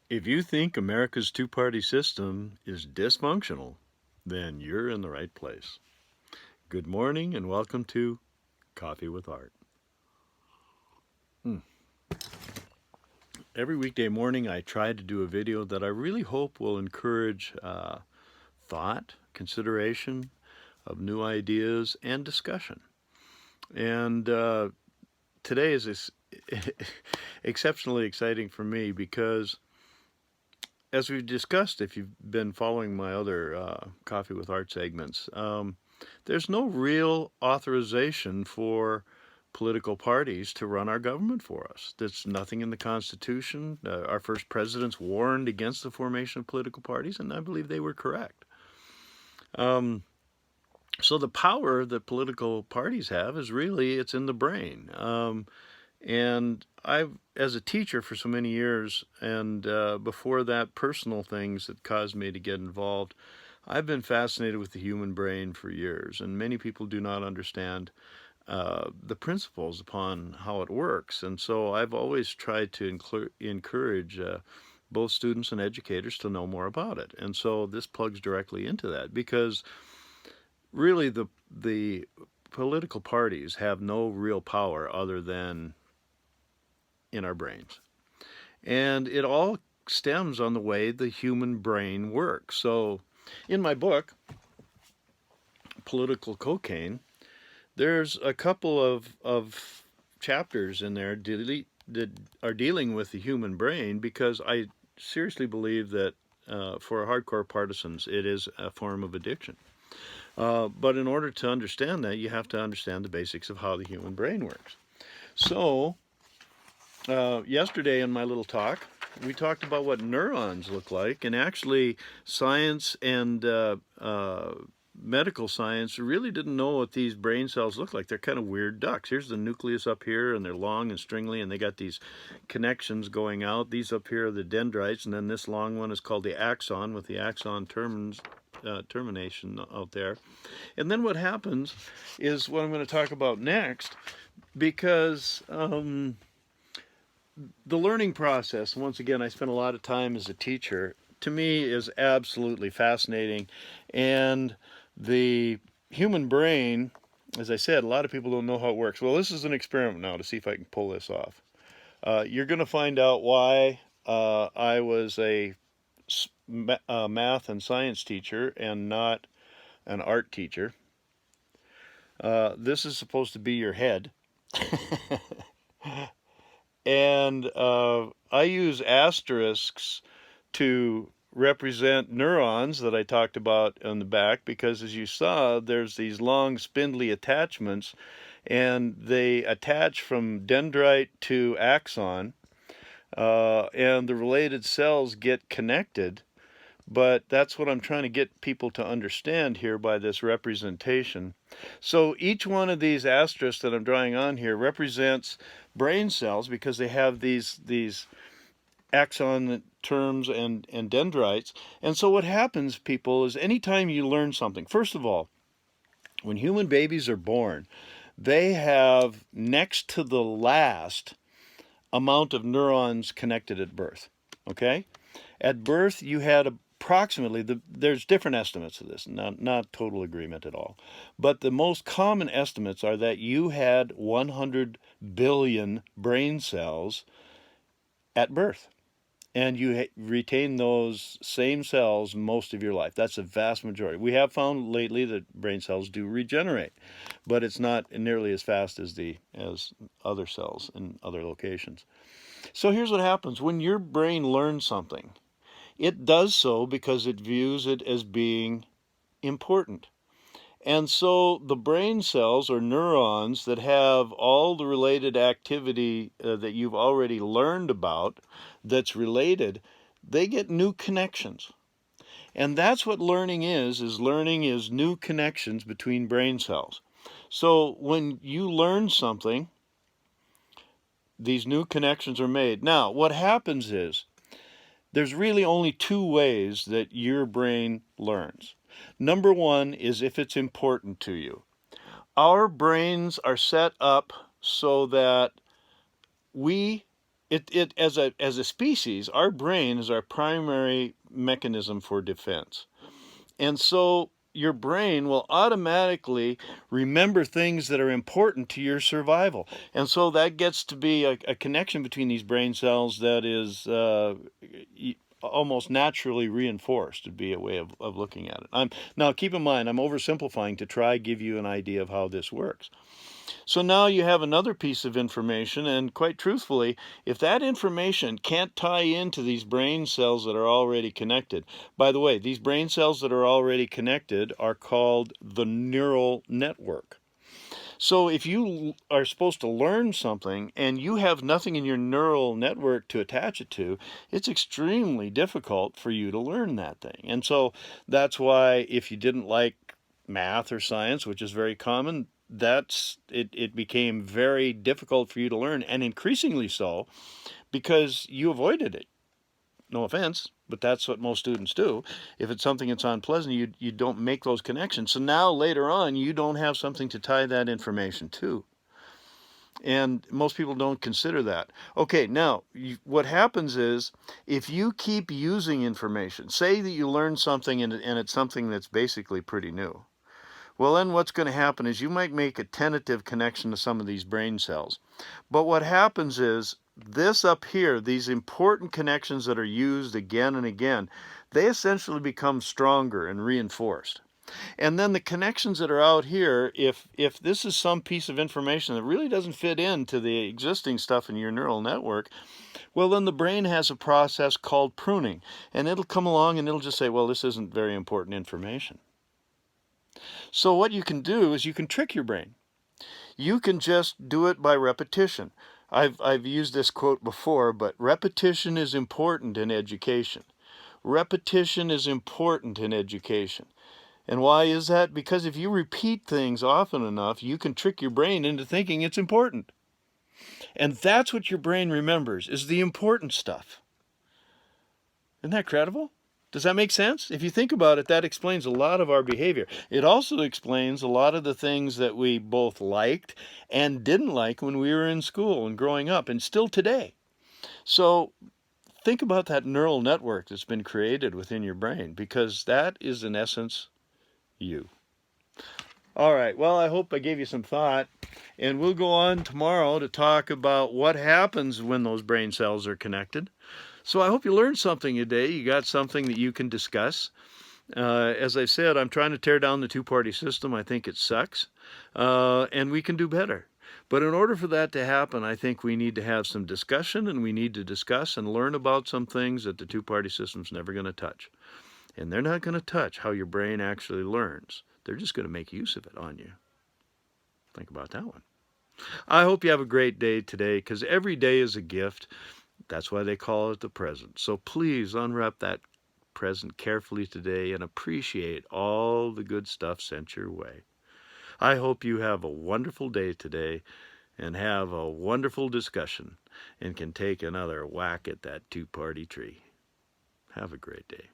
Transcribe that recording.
If you think America's two-party system is dysfunctional, then you're in the right place. Good morning and welcome to Coffee with Art. Hmm. Every weekday morning I try to do a video that I really hope will encourage thought, consideration of new ideas, and discussion. And today is exceptionally exciting for me because, as we've discussed, if you've been following my other Coffee with Art segments, there's no real authorization for political parties to run our government for us. There's nothing in the Constitution. Our first presidents warned against the formation of political parties, and I believe they were correct. So the power that political parties have is really, it's in the brain. And I've, as a teacher for so many years, and before that, personal things that caused me to get involved, I've been fascinated with the human brain for years, and many people do not understand the principles upon how it works. And so I've always tried to encourage both students and educators to know more about it. And so this plugs directly into that, because really the political parties have no real power other than in our brains. And it all stems on the way the human brain works. So in my book, Political Cocaine, there's a couple of chapters in there that are dealing with the human brain, because I seriously believe that for hardcore partisans, it is a form of addiction. But in order to understand that, you have to understand the basics of how the human brain works. So yesterday in my little talk, we talked about what neurons look like, and actually science and medical science really didn't know what these brain cells look like. They're kind of weird ducks. Here's the nucleus up here, and they're long and stringly, and they got these connections going out. These up here are the dendrites, and then this long one is called the axon, with the axon termination out there. And then what happens is what I'm going to talk about next, because the learning process, once again, I spent a lot of time as a teacher, to me is absolutely fascinating. And the human brain, as I said, a lot of people don't know how it works. Well, this is an experiment now to see if I can pull this off. You're going to find out why I was a math and science teacher and not an art teacher. This is supposed to be your head. And I use asterisks to represent neurons that I talked about on the back, because as you saw, there's these long spindly attachments, and they attach from dendrite to axon, and the related cells get connected. But that's what I'm trying to get people to understand here by this representation. So each one of these asterisks that I'm drawing on here represents brain cells, because they have these axon terms and dendrites. And so what happens, people, is anytime you learn something, first of all, when human babies are born, they have next to the last amount of neurons connected at birth. Okay? At birth, you had approximately, there's different estimates of this, not total agreement at all, but the most common estimates are that you had 100 billion brain cells at birth, and you retain those same cells most of your life. That's a vast majority. We have found lately that brain cells do regenerate, but it's not nearly as fast as other cells in other locations. So here's what happens when your brain learns something. It does so because it views it as being important. And so the brain cells, or neurons, that have all the related activity that you've already learned about that's related, they get new connections. And that's what learning is learning is new connections between brain cells. So when you learn something, these new connections are made. Now, what happens is, there's really only two ways that your brain learns. Number one is if it's important to you. Our brains are set up so that we it as a species, our brain is our primary mechanism for defense. And so your brain will automatically remember things that are important to your survival. And so that gets to be a connection between these brain cells that is almost naturally reinforced, would be a way of looking at it. Now, keep in mind, I'm oversimplifying to try give you an idea of how this works. So now you have another piece of information, and quite truthfully, if that information can't tie into these brain cells that are already connected, by the way, these brain cells that are already connected are called the neural network. So if you are supposed to learn something and you have nothing in your neural network to attach it to, it's extremely difficult for you to learn that thing. And so that's why if you didn't like math or science, which is very common, it became very difficult for you to learn, and increasingly so because you avoided it. No offense, but that's what most students do. If it's something that's unpleasant, you don't make those connections. So now later on, you don't have something to tie that information to. And most people don't consider that. Okay, now, what happens is if you keep using information, say that you learn something and it's something that's basically pretty new. Well, then what's going to happen is you might make a tentative connection to some of these brain cells. But what happens is this up here, these important connections that are used again and again, they essentially become stronger and reinforced. And then the connections that are out here, if this is some piece of information that really doesn't fit into the existing stuff in your neural network, well, then the brain has a process called pruning. And it'll come along and it'll just say, well, this isn't very important information. So what you can do is you can trick your brain. You can just do it by repetition. I've used this quote before, but repetition is important in education. Repetition is important in education. And why is that? Because if you repeat things often enough, you can trick your brain into thinking it's important. And that's what your brain remembers, is the important stuff. Isn't that credible? Does that make sense? If you think about it, that explains a lot of our behavior. It also explains a lot of the things that we both liked and didn't like when we were in school and growing up, and still today. So think about that neural network that's been created within your brain, because that is, in essence, you. All right, well, I hope I gave you some thought, and we'll go on tomorrow to talk about what happens when those brain cells are connected. So I hope you learned something today. You got something that you can discuss. As I said, I'm trying to tear down the two-party system. I think it sucks, and we can do better. But in order for that to happen, I think we need to have some discussion, and we need to discuss and learn about some things that the two-party system's never going to touch. And they're not going to touch how your brain actually learns. They're just going to make use of it on you. Think about that one. I hope you have a great day today, because every day is a gift. That's why they call it the present. So please unwrap that present carefully today and appreciate all the good stuff sent your way. I hope you have a wonderful day today and have a wonderful discussion and can take another whack at that two-party tree. Have a great day.